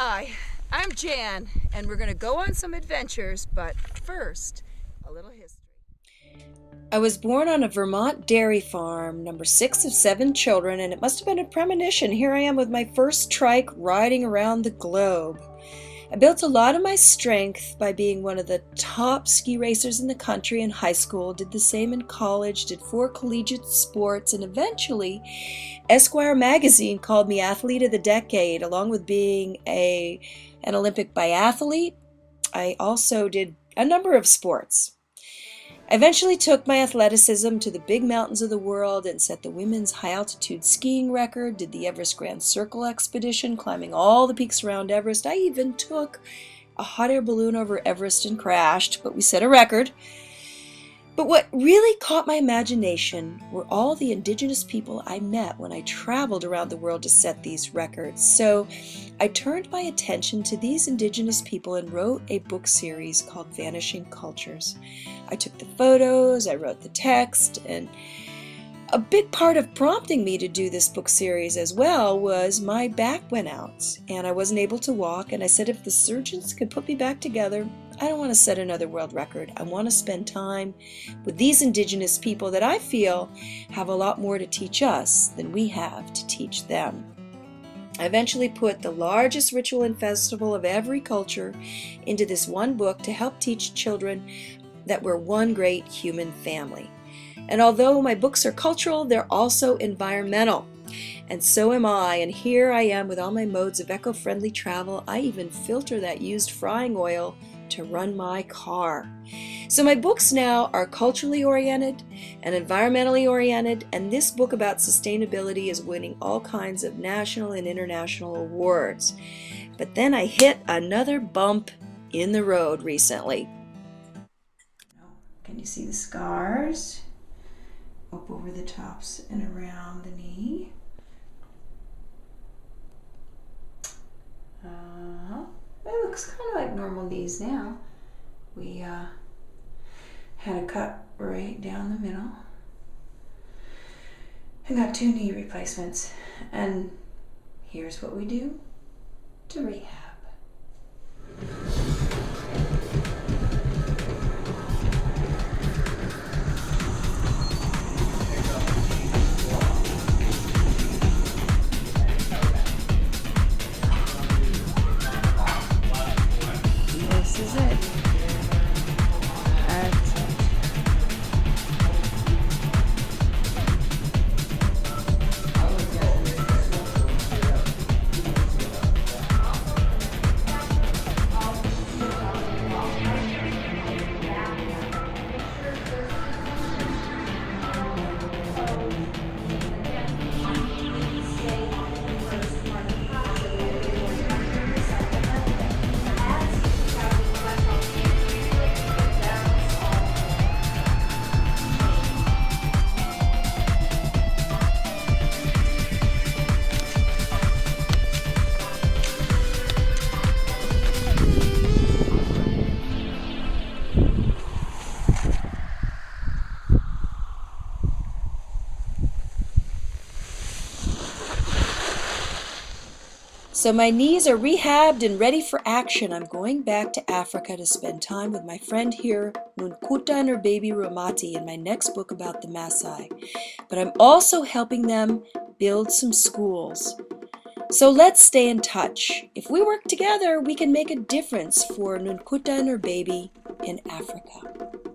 Hi, I'm Jan, and we're going to go on some adventures, but first, a little history. I was born on a Vermont dairy farm, number 6 of 7 children, and it must have been a premonition. Here I am with my first trike riding around the globe. I built a lot of my strength by being one of the top ski racers in the country in high school, did the same in college, did 4 collegiate sports, and eventually Esquire magazine called me Athlete of the Decade, along with being an Olympic biathlete. I also did a number of sports. I eventually took my athleticism to the big mountains of the world and set the women's high-altitude skiing record, did the Everest Grand Circle expedition, climbing all the peaks around Everest. I even took a hot air balloon over Everest and crashed, but we set a record. But what really caught my imagination were all the indigenous people I met when I traveled around the world to set these records. So I turned my attention to these indigenous people and wrote a book series called Vanishing Cultures. I took the photos, I wrote the text, and a big part of prompting me to do this book series as well was my back went out and I wasn't able to walk, and I said if the surgeons could put me back together, I don't want to set another world record. I want to spend time with these indigenous people that I feel have a lot more to teach us than we have to teach them. I eventually put the largest ritual and festival of every culture into this one book to help teach children that we're one great human family. And although my books are cultural, they're also environmental. And so am I, and here I am with all my modes of eco-friendly travel. I even filter that used frying oil to run my car. So my books now are culturally oriented and environmentally oriented, and this book about sustainability is winning all kinds of national and international awards. But then I hit another bump in the road recently. Can you see the scars? Up over the tops and around the knee. It looks kind of like normal knees now. We had a cut right down the middle. I got 2 knee replacements. And here's what we do to rehab. This is it. That's it. So my knees are rehabbed and ready for action. I'm going back to Africa to spend time with my friend here, Nunkuta and her baby Ramati, in my next book about the Maasai. But I'm also helping them build some schools. So let's stay in touch. If we work together, we can make a difference for Nunkuta and her baby in Africa.